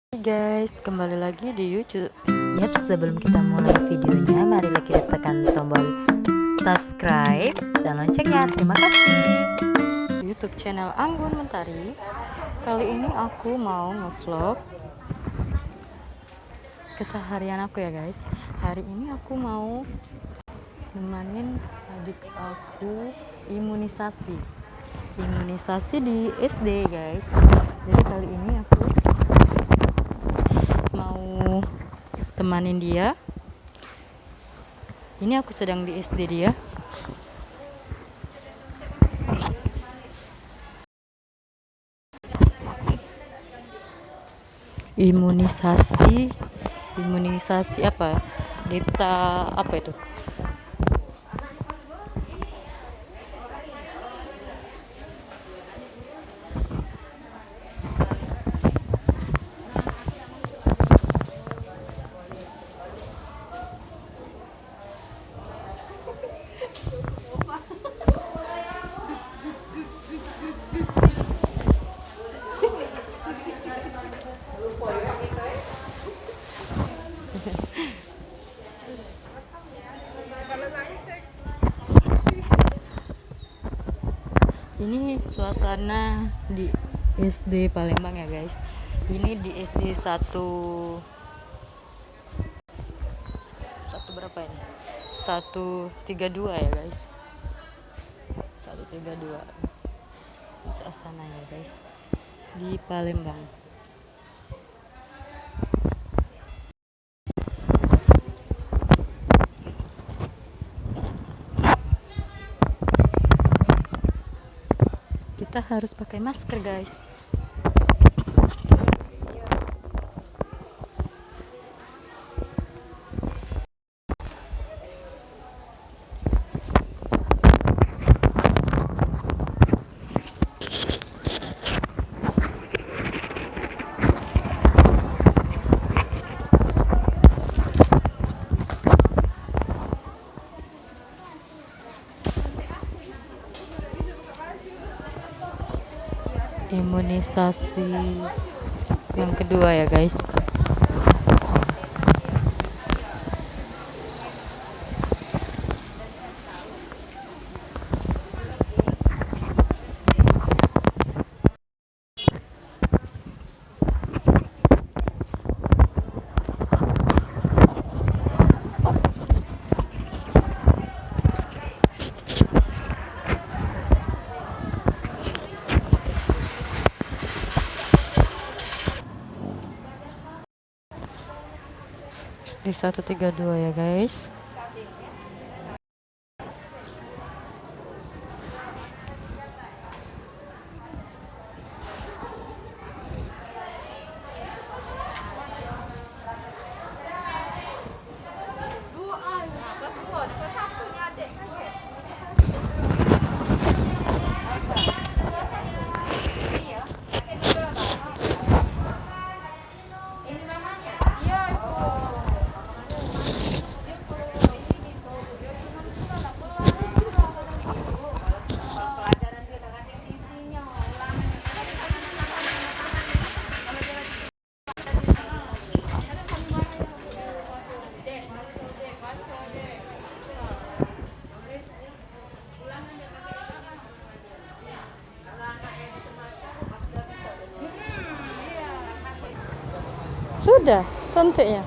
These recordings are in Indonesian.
Hai guys, kembali lagi di YouTube. Yap, sebelum kita mulai videonya, marilah kita tekan tombol subscribe dan loncengnya. Terima kasih. YouTube channel Anggun Mentari. Kali ini aku mau ngevlog keseharian aku ya guys. Hari ini aku mau nemanin adik aku imunisasi di SD guys. Jadi kali ini aku mau temanin dia. Ini aku sedang di SD dia. Imunisasi apa? Dipta apa itu? Ini suasana di SD Palembang ya guys. Ini di SD 1 berapa ini? 132 ya guys. 132. Ini suasana ya guys di Palembang. Kita harus pakai masker guys. Imunisasi yang kedua ya guys. Di 132 ya guys. Sudah suntiknya.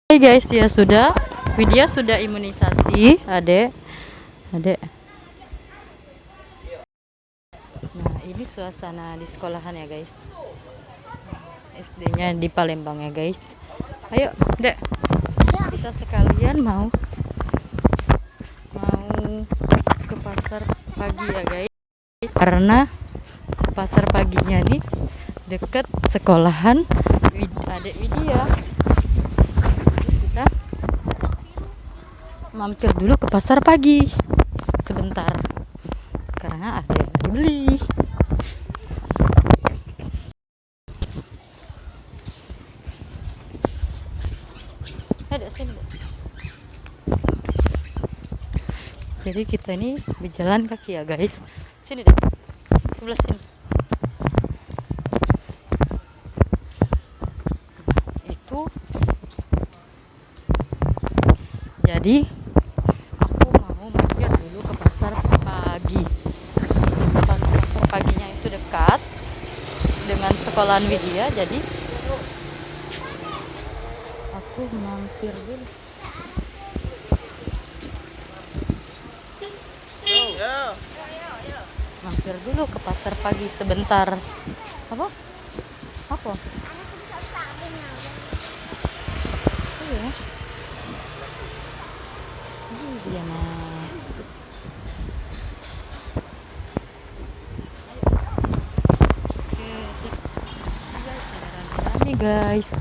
Oke guys, ya sudah. Widya sudah imunisasi, Adek. Nah, ini suasana di sekolahan ya guys. SD-nya di Palembang ya guys. Ayo, Dek. Kita sekalian mau ke pasar pagi ya guys. Karena pasar paginya nih deket sekolahan Adek Widya. Kita mampir dulu ke pasar pagi sebentar karena ada yang dibeli. Jadi kita ini berjalan kaki ya guys. Sini deh. sebelah sini. Itu. Jadi aku mau mampir dulu ke pasar pagi. Karena pasar paginya itu dekat dengan sekolahan Widya, jadi aku mampir dulu. Mampir dulu ke pasar pagi sebentar. Apa? Apa? Iya. Ini dia mah. Oke, ini guys.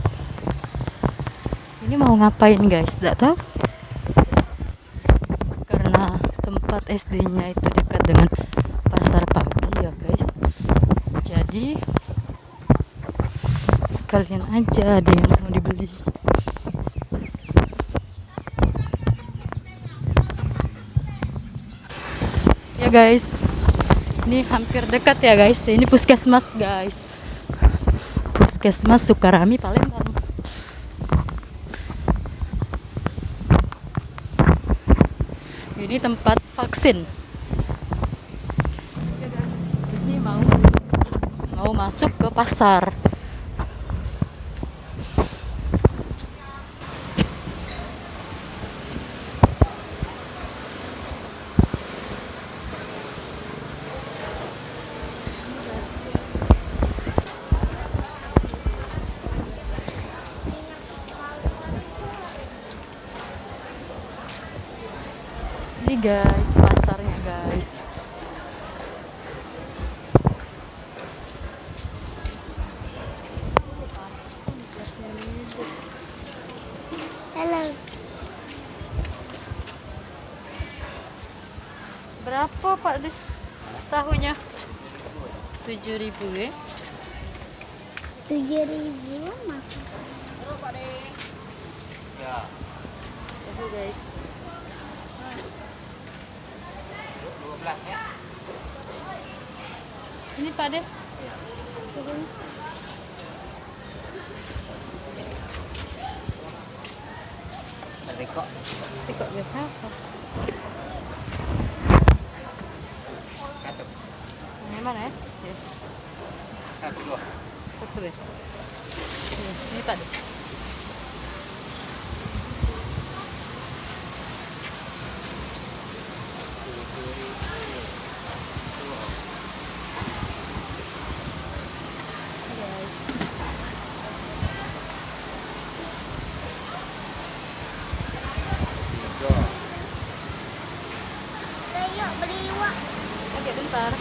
Ini mau ngapain guys? Tidak tahu. Karena tempat SD-nya itu dekat dengan pasar pagi ya guys. Jadi sekalian aja ada yang mau dibeli. Ya guys, ini hampir dekat ya guys. Ini puskesmas guys. Puskesmas Sukarami Palembang. Ini tempat vaksin. Ini mau masuk ke pasar. Ini guys, pasarnya guys. Halo. Berapa Pak deh tahunya? 7.000 ya? 7.000 makan. Tahu guys. 12 ya. Ini Pak deh. Riko. Tiko berapa? Satu. Yang mana ya? Ya. Satu dua. Satu deh. Ini Pak deh. Ayo beli wak. Oke, bentar.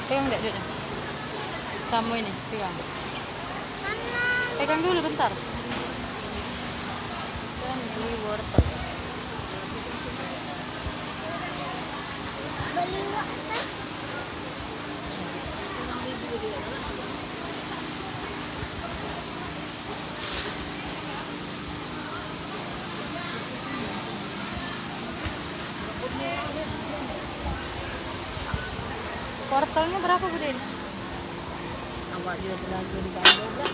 Pegang enggak duitnya? Kamu ini, pegang. Mana? Pegang dulu bentar. Dan beli wortel. Beli wak. Wortelnya berapa, Budin? Awak dia berlagu di bawah.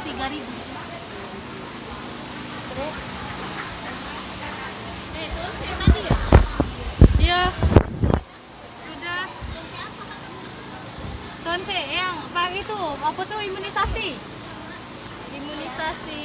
3.000. Terus? Selesai tadi ya? Iya. Sudah. Suntik yang pagi itu, apa tuh imunisasi? Imunisasi.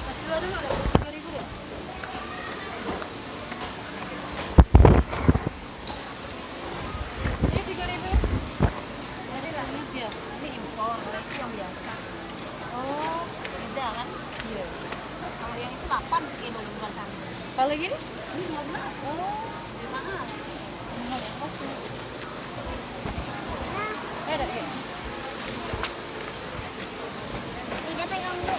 Kasih dulu, 3.000 ya? Ini 3.000. Ada nggak? Iya. Ini impor, resi yang biasa. Oh, Beda kan? iya. Kalau yang itu papan sekilo bukan satu. Kalau gini? Ini 15. Oh, lebih mahal. Ada ya. Tidak pegang dulu.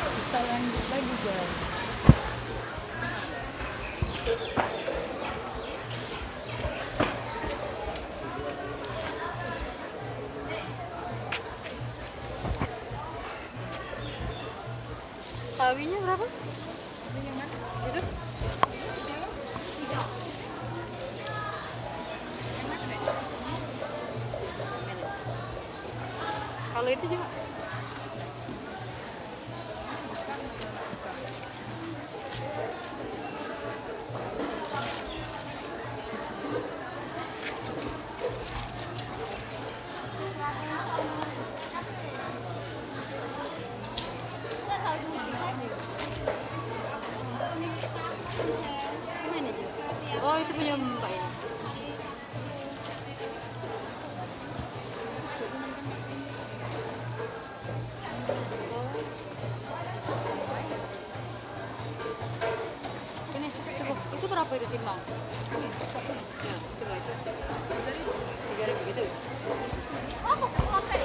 Kita lanjut lagi guys. Sawinya berapa? Yang mana? Itu? Kalau itu juga? Oh, itu punya Mbak ya. Ini cukup. Itu berapa itu timbang? Ya, coba itu. 3.000 gitu. Apa kopi?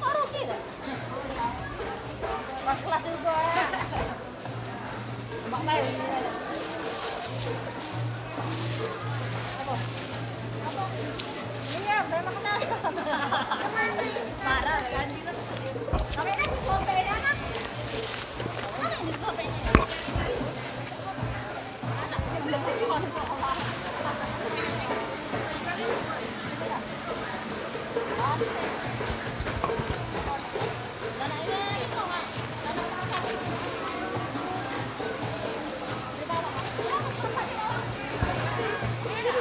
Oh, roti dah. Mas kelas juga. Mak main. Iya, memang kenal. Marah kan? Tapi kan kopinya kan. Mana ini kopinya?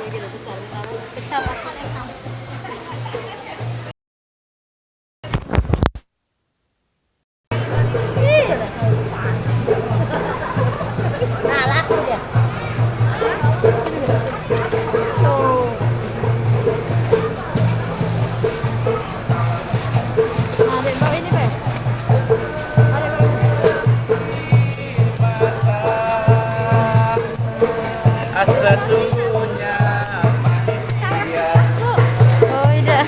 Gitu besar. Kecamatan yang sama. Nah, laku dia. Ada Mbak ini, Pak. Asal sungguhnya Oh, iya.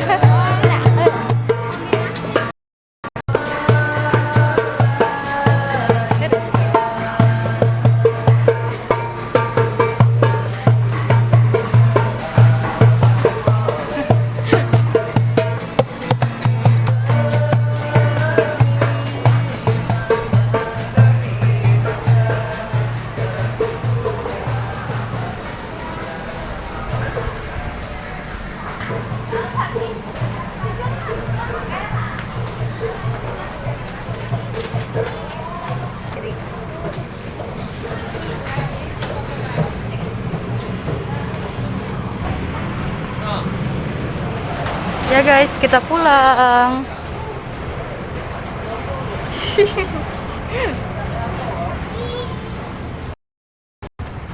Ya guys, kita pulang.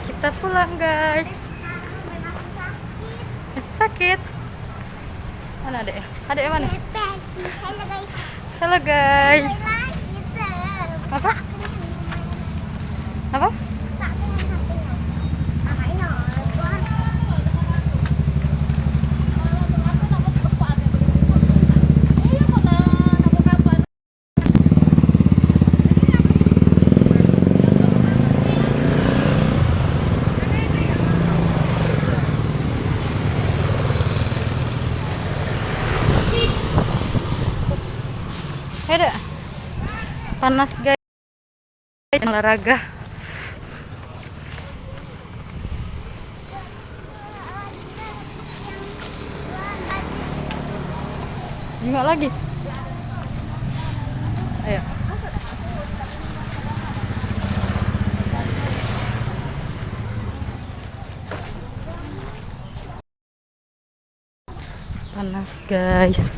Kita pulang guys. Masih sakit. Mana adek? Adek mana? Halo guys. Apa? Apa? Ada panas guys, olahraga. Juga lagi. Ayo. Panas guys.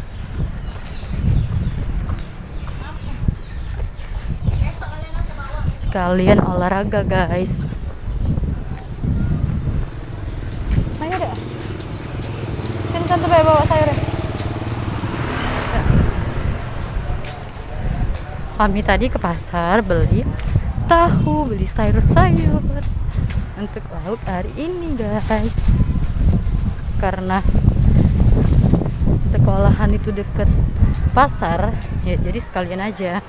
Sekalian olahraga guys. Ayo deh. Kan tante bawa sayur ya. Kami tadi ke pasar beli tahu, beli sayur-sayur untuk lauk hari ini guys. Karena sekolahan itu deket pasar ya, jadi sekalian aja.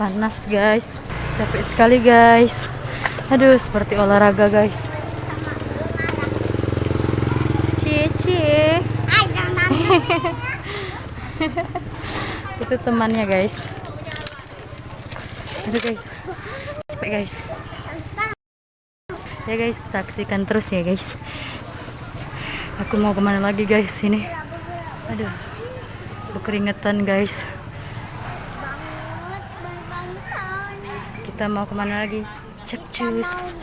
Panas guys, capek sekali guys. Aduh, seperti olahraga guys. Cie. Ay, jangan. Itu temannya guys. Aduh guys, capek guys. Ya guys, saksikan terus ya guys. Aku mau kemana lagi guys ini? Aduh, aku keringetan guys. Kita mau kemana lagi? Cek cus.